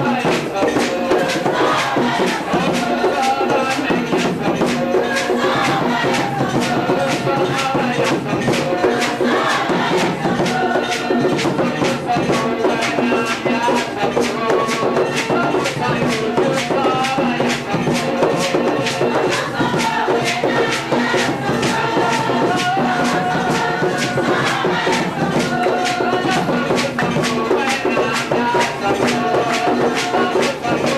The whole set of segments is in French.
Thank you.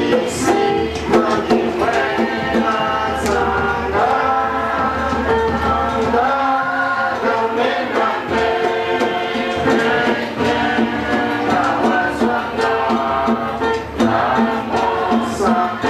Yes. Coração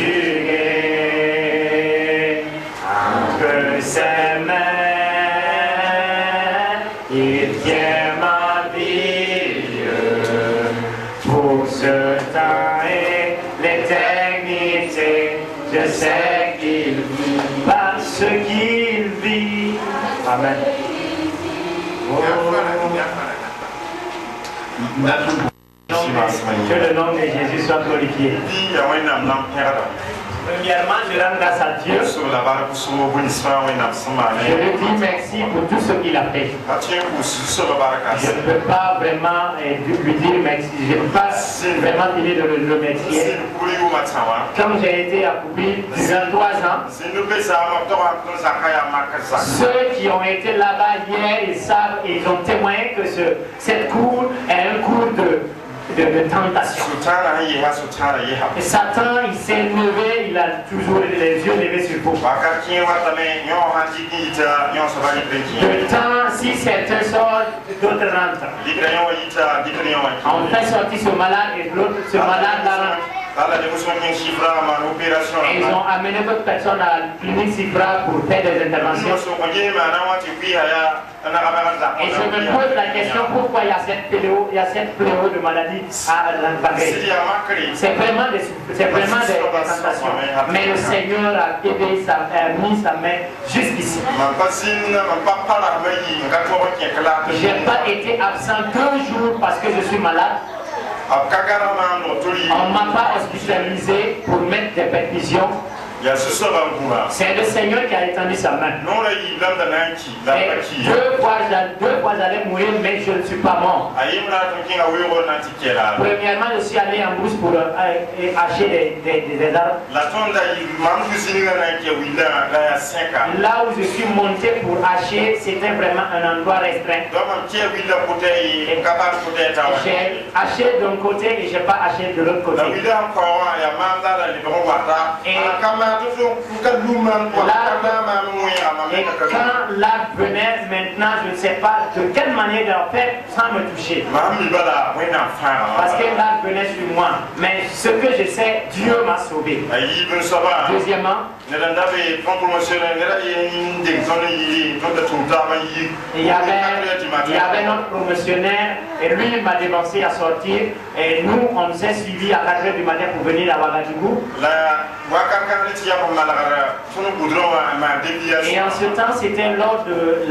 conjugués entre ses mains. Il tient ma vie pour ce temps et l'éternité. Je sais qu'il vit parce qu'il vit. Amen. Que le nom de Jésus soit glorifié. Premièrement, je rends grâce à Dieu. Je lui dis merci pour tout ce qu'il a fait. Je ne peux pas vraiment lui dire merci. Je ne peux pas vraiment finir de le remercier. Comme j'ai été accoupi durant 3 ans, ceux qui ont été là-bas hier, ils savent, ils ont témoigné que cette cour est un cours de tentation. Et Satan, il s'est levé, il a toujours les yeux levés sur vous. De temps, si certains sortent, d'autres rentrent. On fait sortir ce malade et l'autre, ce malade là rentre. Et ils ont amené d'autres personnes à la clinique Sifra pour faire des interventions. Et je me pose la question pourquoi il y a cette fléau de maladie à l'Anpagré. C'est vraiment des tentations. Mais le Seigneur a mis sa main jusqu'ici. Je n'ai pas été absent 2 jours parce que je suis malade. On ne m'a pas hospitalisé pour mettre des perfusions. C'est le Seigneur qui a étendu sa main. Et 2 fois j'allais mourir, mais je ne suis pas mort. Premièrement, je suis allé en brousse pour acheter des arbres. Là où je suis monté pour acheter, c'était vraiment un endroit restreint. J'ai acheté d'un côté et je n'ai pas acheté de l'autre côté. Et quand l'arbre venait, maintenant je ne sais pas de quelle manière de le faire sans me toucher. Parce que l'arbre venait sur moi. Mais ce que je sais, Dieu m'a sauvé. Deuxièmement, il y avait notre promotionnaire et lui il m'a déboursé à sortir et nous on s'est suivis à 4h du matin pour venir à Ouagadougou. Et en ce temps c'était lors de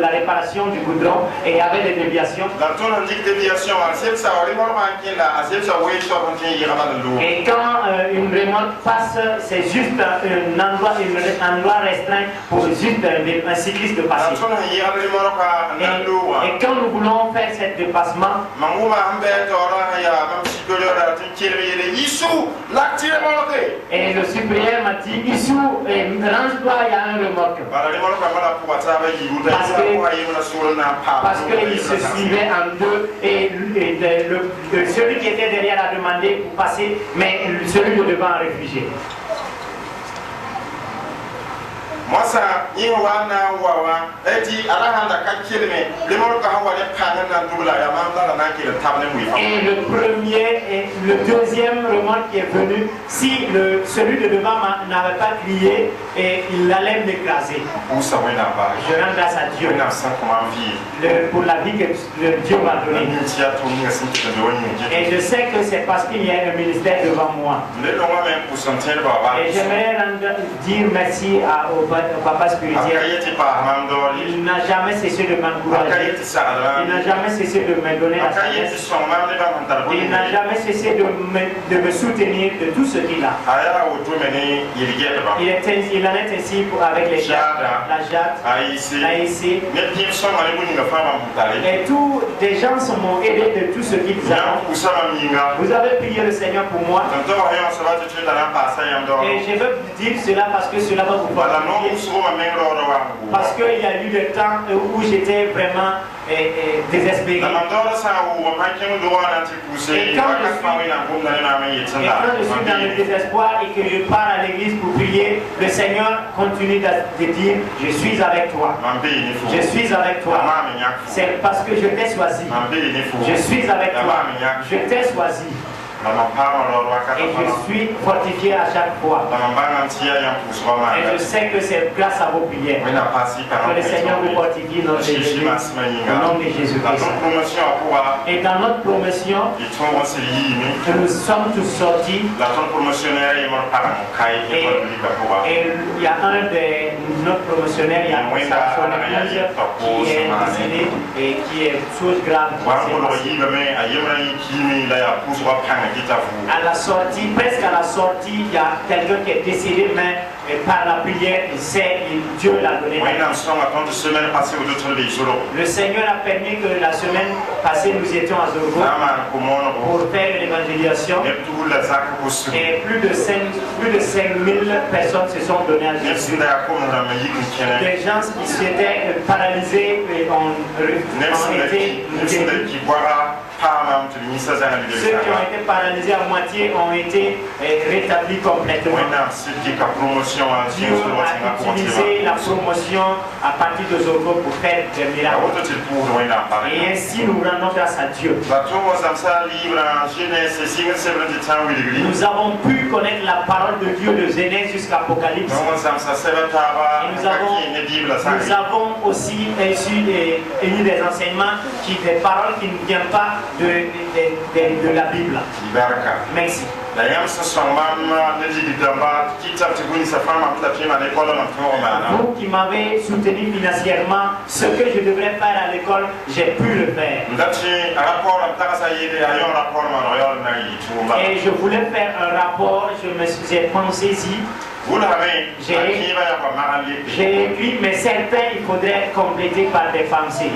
la réparation du goudron et il y avait des déviations. Et quand une remorque passe, c'est juste un endroit restreint pour juste un cycliste de passer. Et quand nous voulons faire ce dépassement, et le supérieur m'a dit, Issou, range-toi, il y a un remorque. Parce qu'il se suivait en deux et celui qui était derrière a demandé pour passer, mais celui de devant a réfugié. Et le deuxième remorque qui est venu, si celui de devant n'avait pas crié, et il allait m'écraser. Je rends grâce à Dieu pour la vie que Dieu m'a donnée. Et je sais que c'est parce qu'il y a un ministère devant moi. Et j'aimerais dire merci au papa spirituel. Il n'a jamais cessé de m'encourager. Il n'a jamais cessé de me donner la sagesse. Il n'a jamais cessé de me soutenir de tout ce qu'il a. Il en est ainsi avec les jades, la jade, l'AIC. Et tous des gens m'ont aidé de tout ce qu'ils ont. Vous avez prié le Seigneur pour moi. Et je veux dire cela parce que cela va vous fortifier. Parce qu'il y a eu des temps où j'étais vraiment désespéré. Et quand je suis dans le désespoir et que je pars à l'église pour prier, le Seigneur continue de dire, je suis avec toi. Je suis avec toi. C'est parce que je t'ai choisi. Je suis avec toi. Je t'ai choisi. Et je suis fortifié à chaque fois. Et je sais que c'est grâce à vos prières que le Seigneur vous fortifie notre Jésus. Au nom de Jésus-Christ. Et dans notre promotion, nous sommes tous sortis. Et il y a un de notre promotionnaires, il y a son épouse qui est décédé et qui est chose grave. À la sortie, presque à la sortie, il y a quelqu'un qui est décédé, mais par la prière, Dieu l'a donné. Le Seigneur a permis que la semaine passée, nous étions à Zorgo pour faire l'évangélisation. Et plus de 5000 personnes se sont données à Jésus. Des gens qui s'étaient paralysés ont été ceux qui ont été paralysés à moitié ont été rétablis complètement. Dieu a utilisé la promotion à partir de Zorgo pour faire des miracles. Et ainsi nous rendons grâce à Dieu. Nous avons pu connaître la parole de Dieu de Genèse jusqu'à Apocalypse. Et nous avons aussi reçu des enseignements, des paroles qui ne viennent pas de la Bible. Merci. Vous qui m'avez soutenu financièrement, ce que je devrais faire à l'école, j'ai pu le faire. Et je voulais faire un rapport, j'ai pensé-y. J'ai écrit, mais certains il faudrait compléter par des pensées.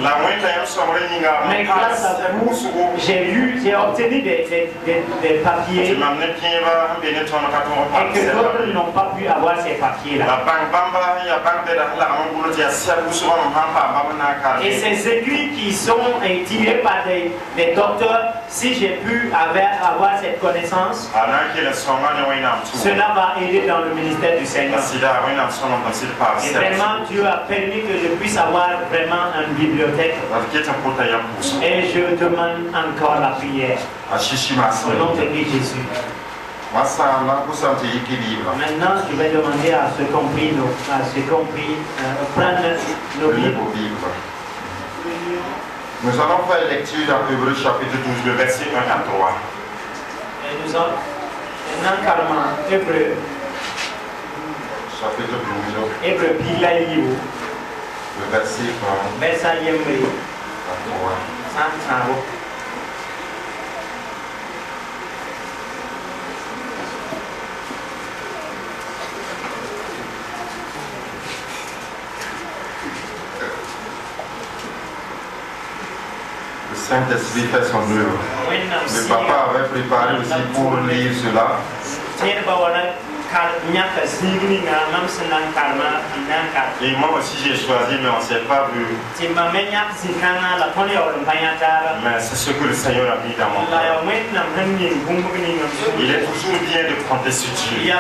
Mais grâce à vous, j'ai obtenu des papiers et que d'autres n'ont pas pu avoir ces papiers-là. Et ces aiguilles qui sont tirées par des docteurs, si j'ai pu avoir cette connaissance, cela va aider dans le ministère du Seigneur. Et vraiment, Dieu a permis que je puisse avoir vraiment une bibliothèque. Et je demande encore la prière. Au nom de Jésus. Maintenant, je vais demander à ceux compris, prendre nos Bibles. Nous allons faire lecture dans Hébreux chapitre 12, le verset 1 à 3. Et nous allons maintenant Hébreux. Chapitre 12. Hébreux, le verset 1 à 3. Le Saint-Esprit fait son œuvre. Le papa avait préparé aussi pour lire cela. Et moi aussi j'ai choisi, mais on ne s'est pas vu. Mais c'est ce que le Seigneur a mis dans mon cœur. Il est toujours bien de compter sur Dieu. Il est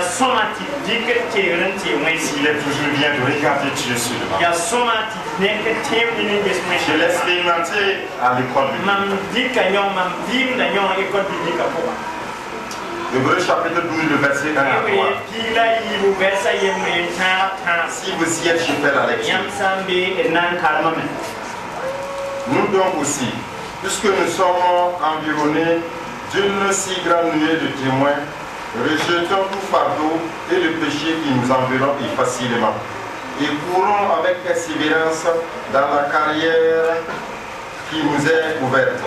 toujours bien de regarder Dieu sur le banc. Je l'ai expérimenté à l'école biblique. Hébreux chapitre 12, le verset 1 à 3. Si vous y êtes, je fais la lecture. Nous donc aussi, puisque nous sommes environnés d'une si grande nuée de témoins, rejetons tout fardeau et le péché qui nous environne facilement, et courons avec persévérance dans la carrière qui nous est ouverte,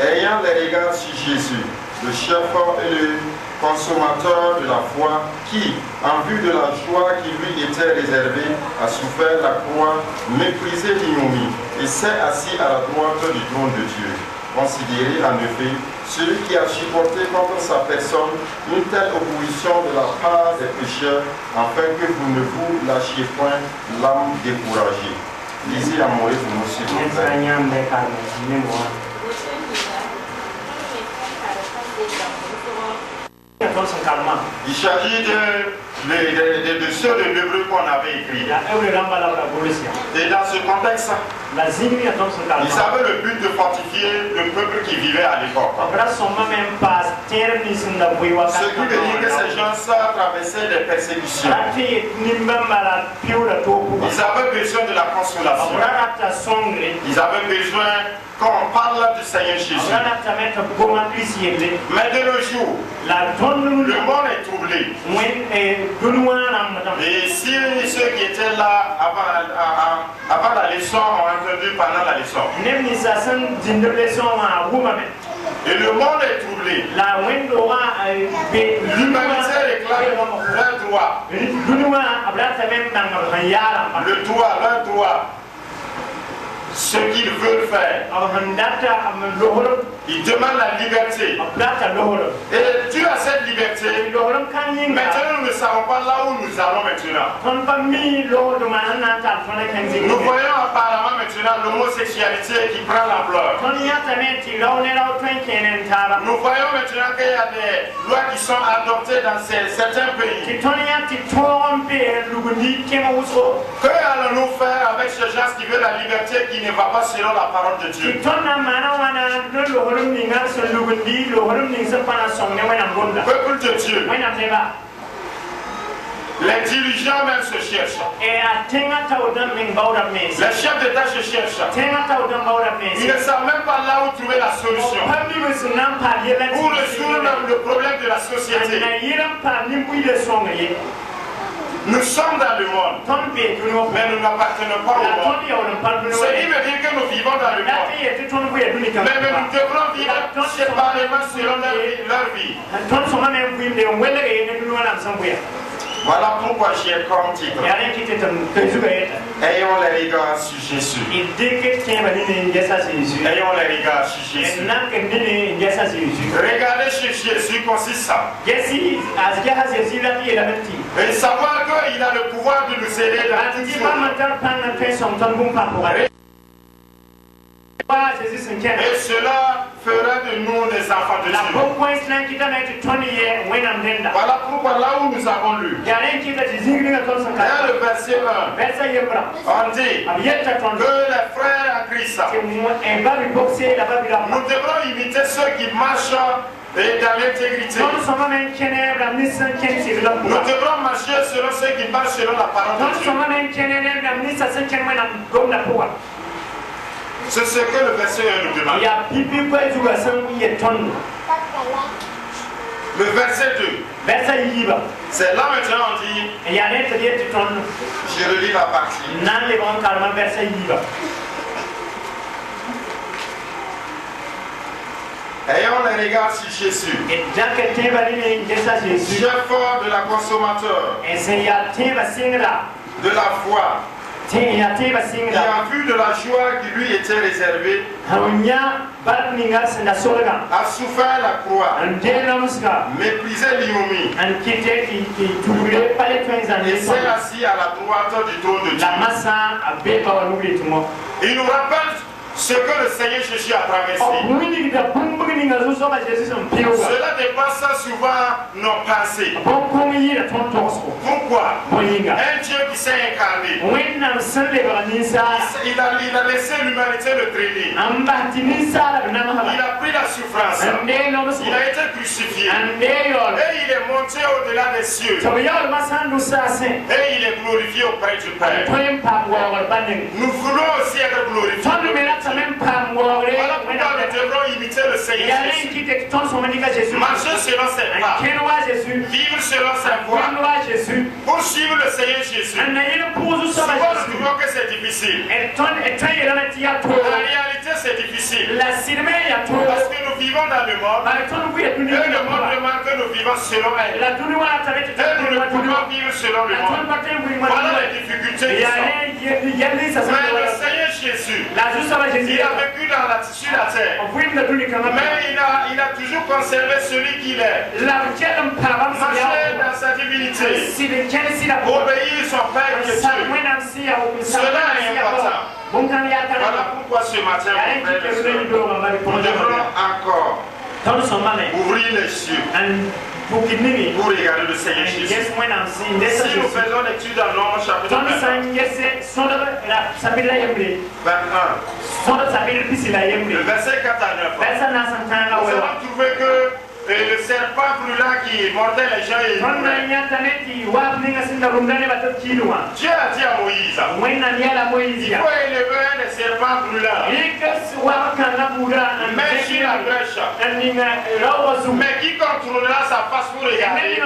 ayant les regards sur Jésus, le chef et le consommateur de la foi, qui, en vue de la joie qui lui était réservée, a souffert la croix, méprisé l'ignominie, et s'est assis à la droite du trône de Dieu. Considérez en effet celui qui a supporté contre sa personne une telle opposition de la part des pécheurs, afin que vous ne vous lâchiez point l'âme découragée. Lisez à mourir pour nous, s'il vous plaît. Il s'agit de ceux de l'hébreu qu'on avait écrit. Et dans ce contexte, Ils avaient le but de fortifier le peuple qui vivait à l'époque. Ce qui veut dire que ces gens traversaient des persécutions. Ils avaient besoin de la consolation. Ils avaient besoin qu'on parle du Seigneur Jésus. Mais de nos jours, le monde est troublé. Et si ceux qui étaient là avant la leçon ont entendu pendant la leçon. Et le monde est troublé. L'humanité réclame leur droit. Le droit, leur droit. Ce qu'ils veulent faire. Ils demandent la liberté. Et Dieu a cette liberté. Maintenant, nous ne savons pas là où nous allons maintenant. Nous voyons apparemment maintenant l'homosexualité qui prend l'ampleur. Nous voyons maintenant qu'il y a des lois qui sont adoptées dans certains pays. Que allons-nous faire avec ces gens qui veulent la liberté qui ne va pas selon la parole de Dieu? Peuple de Dieu, les dirigeants même se cherchent. Les chefs d'État se cherchent. Ils ne savent même pas là où trouver la solution. Pour résoudre le problème de la société. Nous sommes dans le monde, mais nous n'appartenons pas au monde. Ce qui veut dire que nous vivons dans le monde. Mais nous devrons vivre séparément selon leur vie. Voilà pourquoi j'ai comme titre: ayons les regards sur Jésus. Ayons les regards sur Jésus. Regarder sur Jésus consiste à et savoir qu'il a le pouvoir de nous aider dans toutes choses. Et cela fera de nous des enfants de Dieu. Voilà pourquoi là où nous avons lu, dans le verset 1, on dit que les frères en Christ, nous devrons imiter ceux qui marchent et dans l'intégrité. Nous devrons marcher selon ceux qui marchent selon la parole de Dieu. C'est ce que le verset 1 nous demande. Le verset 2. C'est là maintenant on dit. Je relis la partie. Ayons les regards sur Jésus. Chef fort de la consommateur. De la foi. Qui a vu de la joie qui lui était réservée, a souffert la croix, méprisé l'ignominie, et s'est assis à la droite du trône de Dieu. Il nous rappelle ce que le Seigneur Jésus a traversé. Cela dépasse souvent nos pensées. Pourquoi? Un Dieu qui s'est incarné. Il a laissé l'humanité le traîner. Il a pris la souffrance. Il a été crucifié. Et il est monté au-delà des cieux. Et il est glorifié auprès du Père. Nous voulons aussi être glorifiés. Voilà pourquoi nous devrons imiter le Seigneur Jésus. Marcher selon ses pas. Vivre selon sa voie. Pour suivre le Seigneur Jésus. Souvent nous trouvons que c'est difficile. En réalité c'est difficile. Parce que nous vivons dans le monde. Et le monde demande que nous vivons selon elle. Et nous ne pouvons vivre selon le monde. Voilà les difficultés qui sont. Mais le Seigneur Jésus, il a vécu sur la terre. Mais il a toujours conservé celui qu'il est. Marché dans sa divinité. Obéir son Père que Dieu. Cela est important. Voilà pourquoi ce matin, nous devrons encore ouvrir les yeux pour regarder le Seigneur Jésus. Si nous faisons l'étude dans Nombre chapitre 21, le verset 4 à 9, nous allons trouver que le serpent brûlant qui mordait les gens et Dieu a dit à Moïse, il faut élever les serpents brûlants, mais sur la brèche, mais qui contrôlera sa face pour regarder,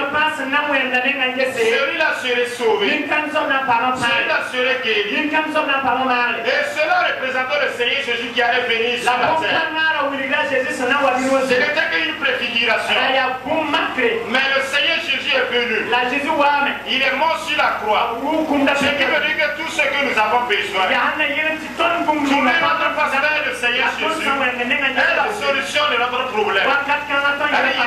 celui-là serait sauvé, celui-là serait guéri. Et cela représentait le Seigneur Jésus qui allait venir sur la terre. Ce n'était qu'une préfiguration. Mais le Seigneur Jésus est venu. Il est mort sur la croix. Ce qui veut dire que tout ce que nous avons besoin, trouver notre pasteur, le Seigneur Jésus, est la solution de notre problème. Il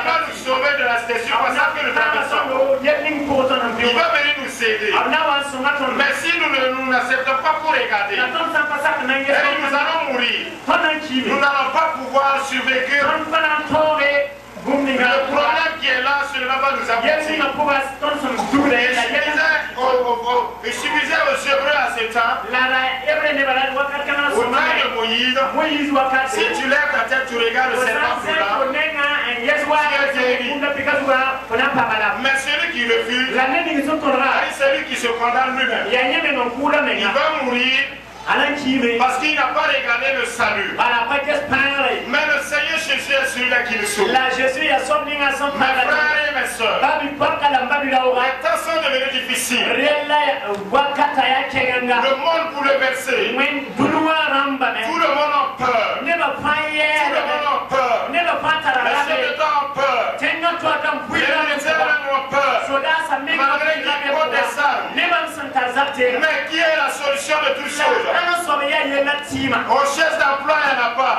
va nous sauver de la situation que nous traversons. Il va venir nous aider. Mais si nous n'acceptons pas pour regarder, nous allons mourir. Nous n'allons pas pouvoir survivre. Le problème qui est là, cela va nous aboutir. Il suffisait aux Hébreux à ce temps, au temps de Moïse, si tu lèves ta tête, tu regardes le serpent brûlant, tu es guéri. Mais celui qui refuse, celui qui se condamne lui-même, il va mourir. Parce qu'il n'a pas regardé le salut. Mais le Seigneur Jésus est celui-là qui le sauve. Mes frères et mes soeurs, les temps sont devenus difficiles. Le monde bouleversé. Tout le monde a peur. Tout le monde a peur. Les soldats ont peur. Les militaires ont peur. Malgré qu'ils portent des armes. Mais qui est la solution de toutes choses? On cherche d'emploi, il n'y en a pas.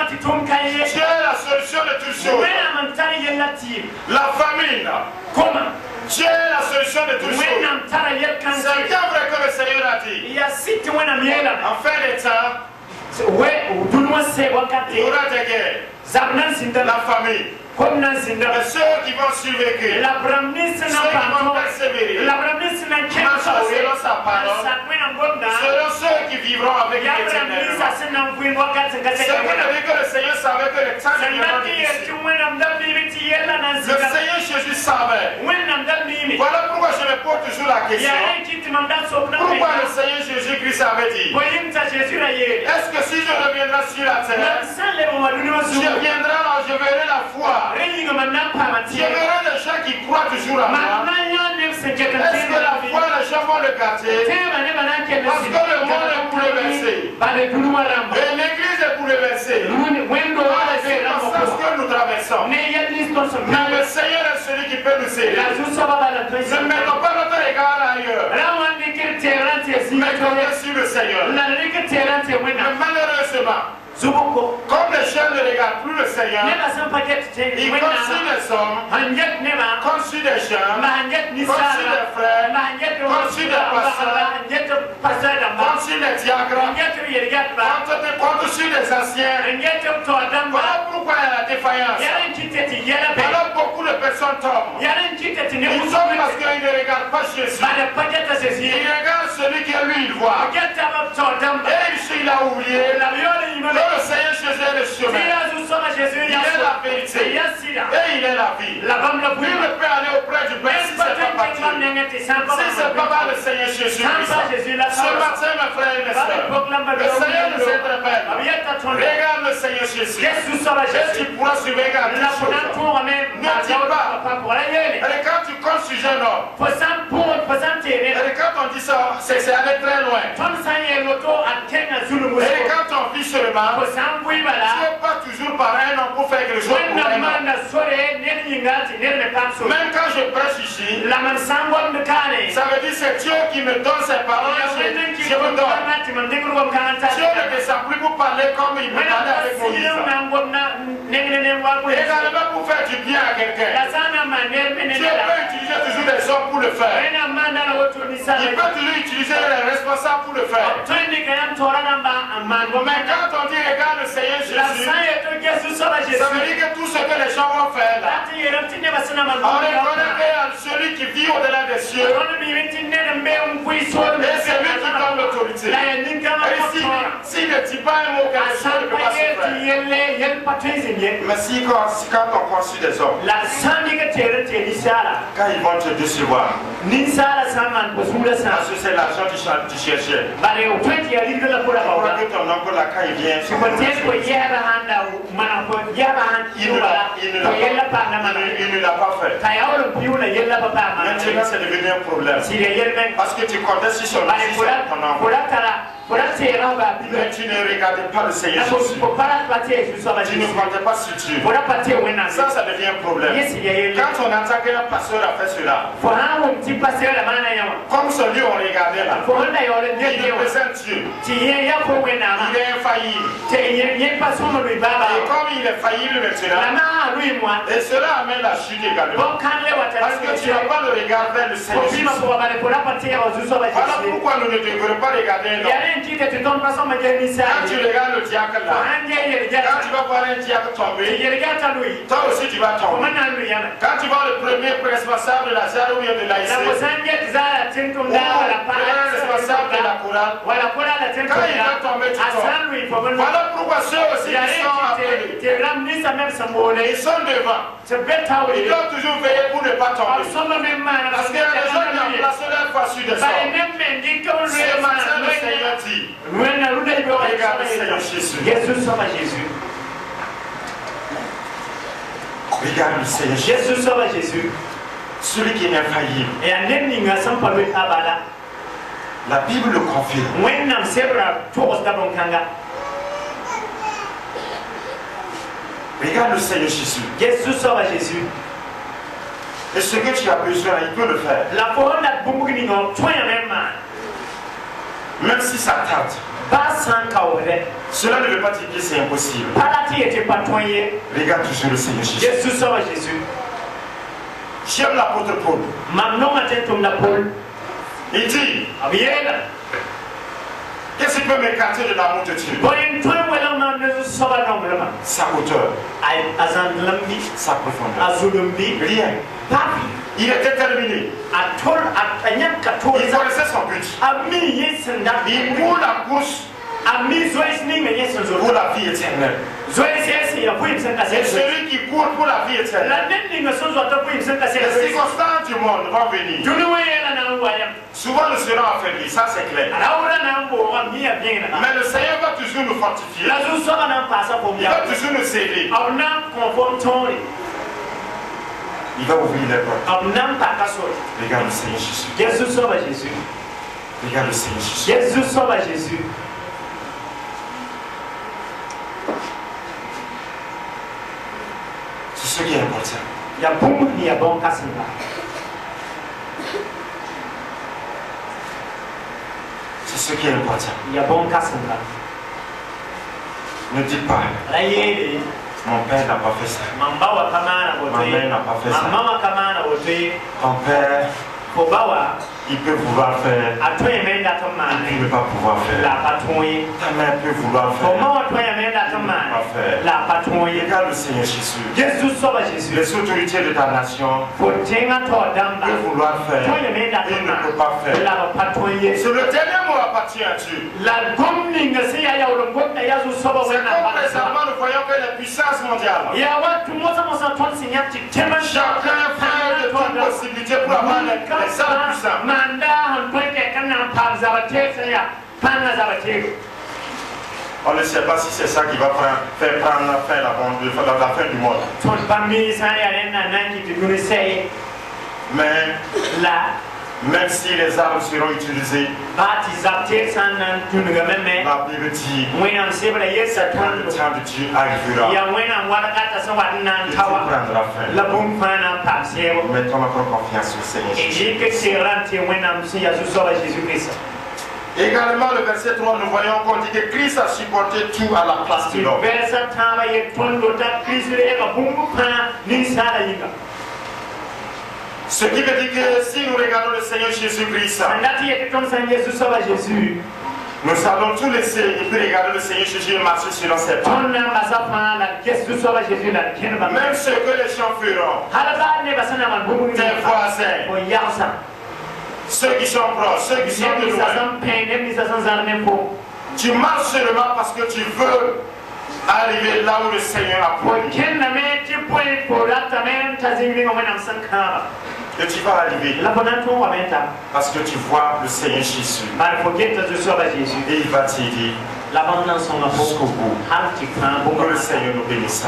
Dieu est la solution de toutes choses. La famine. Dieu est la solution de toutes choses. C'est bien vrai que le Seigneur a dit. En fin de temps, il y aura des guerres. La famine. Mais ceux qui vont survivre, ceux qui vont persévérer, selon sa parole, seront ceux qui vivront avec l'éternel. C'est pour dire que le Seigneur savait que le temps viendra difficile. Le Seigneur Jésus savait. Voilà pourquoi je me pose toujours la question. Pourquoi le Seigneur Jésus-Christ avait dit, est-ce que si je reviendrai sur la terre, je viendrai là, je verrai la foi. Je verrai les gens qui croient toujours à moi. Est-ce que la foi, les gens vont le gâter? Parce que le monde est bouleversé. Et l'église est bouleversée. C'est la circonstance que nous traversons. Mais le Seigneur est celui qui peut nous aider. Ne mettons pas notre regard ailleurs. Mettons sur le Seigneur. Mais malheureusement, comme les gens ne regardent plus le Seigneur, ils conçuent les hommes, conçuent des gens, conçuent des frères, conçuent des pasteurs, conçuent des diacres, conçuent des anciens. Voilà pourquoi il y a la défaillance. Voilà beaucoup de personnes tombent. Ils tombent parce qu'ils ne regardent pas Jésus. Ils regardent celui qui est lui, il voit. Et il a oublié. Le Seigneur Jésus est le chemin. Il est la vérité. Et il est la vie. Il ne peut aller auprès du Père si ce n'est pas parti. Si ce n'est pas par le Seigneur Jésus. Ce matin, mes frères et mes soeurs, le Seieur nous interpelle. Regarde le Seigneur Jésus. Et tu pourras surveiller à toutes choses. Ne dis pas. Et quand tu comptes sur un homme, et quand on dit ça, c'est aller très loin. Et quand on vit seulement, tu n'es pas toujours par un homme pour faire quelque chose pour un homme. Même quand je prêche ici, ça veut dire c'est Dieu qui me donne ses paroles, je me donne. Dieu ne descend plus pour parler comme il me parlait avec Moïse. Également pour faire du bien à quelqu'un. Dieu peut utiliser toujours toujours des hommes pour le faire. Il peut toujours utiliser les responsables pour le faire. Mais quand on dit regarde le Seigneur Jésus, ça veut dire que tout ce que les gens vont faire là, on reconnaît que celui qui vit au-delà des cieux, et c'est lui qui donne l'autorité. Et s'il ne dit pas un mot, quelque chose ne peut pas se faire. Mais si quand on conçut des hommes, quand ils vont te décevoir, parce que c'est l'argent que tu cherchais, pourquoi que ton oncle là, quand il vient, il ne l'a pas fait. Maintenant c'est devenu un problème, parce que tu comptais sur ton oncle. Mais tu ne regardais pas le Seigneur Jésus. Tu ne comptais pas sur Dieu. Ça devient un problème. Quand on entend qu'un pasteur a fait cela, comme celui on regardait là, il représente Dieu. Il est infaillible. Et comme il est faillible maintenant, et cela amène la chute également. Parce que tu n'as pas le regard vers le Seigneur Jésus. Voilà pourquoi nous ne devrions pas regarder l'homme. Quand tu regardes le diacre là, quand tu vas voir un diacre tomber, toi aussi tu vas tomber. Quand tu vois le premier responsable de la ZAR ou de l'AIC, ou le responsable de la chorale, quand il va tomber, tu tombes. Voilà pourquoi ceux aussi qui sont appelés, ils sont devant. Ils doivent toujours veiller pour ne pas tomber. Parce qu'il y a des gens qui ont placé leur foi sur des hommes. Ce matin, le Seigneur dit, regarde le Seigneur Jésus. Regarde le Seigneur Jésus. Celui qui est infaillible. La Bible le confirme. Regarde le Seigneur Jésus. Et ce que tu as besoin, il peut le faire. Même si ça tarde. Cela ne veut pas dire que c'est impossible. Regarde toujours le Seigneur Jésus. J'aime l'apôtre Paul. Il dit, qu'est-ce qui peut m'écarter de l'amour de Dieu? Sa hauteur, sa profondeur. Rien. Il est déterminé. Il connaissait son but. Il court la course pour la vie éternelle. Et celui qui court pour la vie éternelle, les circonstances du monde vont venir. Souvent nous serons affaiblis, ça c'est clair. Mais le Seigneur va toujours nous fortifier. Il va toujours nous aider. Il va ouvrir les portes. Regarde le Seigneur Jésus. Regarde le Seigneur Jésus. C'est ce qui est important. C'est ce qui est important. Ne dites pas, mon père n'a pas fait ça. Ma mère n'a pas fait ça. Ton père, il peut vouloir faire, il ne peut pas pouvoir faire. Ta mère peut vouloir faire, il ne peut pas faire. Regarde le Seigneur Jésus. Les autorités de ta nation peuvent vouloir faire, il ne peut pas faire. C'est le dernier mot appartient à Dieu. C'est comme présentement nous voyons que les puissances mondiales, chacun fait de toutes possibilités pour avoir les armes puissantes. On ne sait pas si c'est ça qui va faire prendre la fin du monde. Mais même si les armes seront utilisées, la Bible dit que le temps de Dieu arrivera. Il prendra fin. Mettons notre confiance au Seigneur Jésus. Également, le verset 3, nous voyons qu'on dit que Christ a supporté tout à la place de l'homme. Ce qui veut dire que si nous regardons le Seigneur Jésus-Christ, nous allons tout laisser et puis regarder le Seigneur Jésus marcher selon ses pas. Même ce que les gens feront, tes voisins, ceux qui sont proches, ceux qui sont de loin, tu marches seulement parce que tu veux arriver là où le Seigneur a promis. Et tu vas arriver parce que tu vois le Seigneur Jésus. Et il va t'aider jusqu'au bout. Que le Seigneur nous bénisse.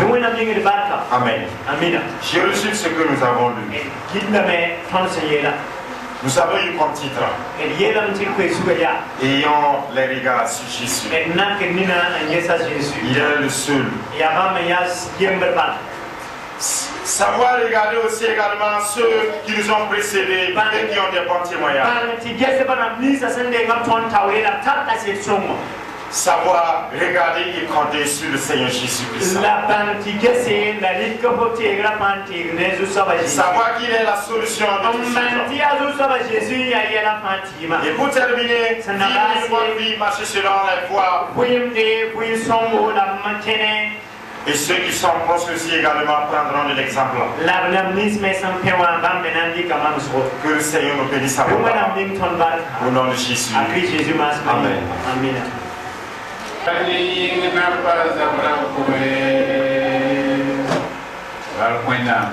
Amen. J'ai reçu ce que nous avons lu. Nous avons eu comme titre ayant les regards sur Jésus. Il est le seul. Savoir regarder aussi également ceux qui nous ont précédés et qui ont des bons témoignages. Savoir regarder et compter sur le Seigneur Jésus-Christ. Savoir qu'il est la solution de tout ça. Et pour terminer, vivre une bonne vie, marcher selon la foi. Et ceux qui sont proches aussi également prendront de l'exemple. Que le Seigneur nous bénisse abondamment. Au nom de Jésus. Amen. Amen.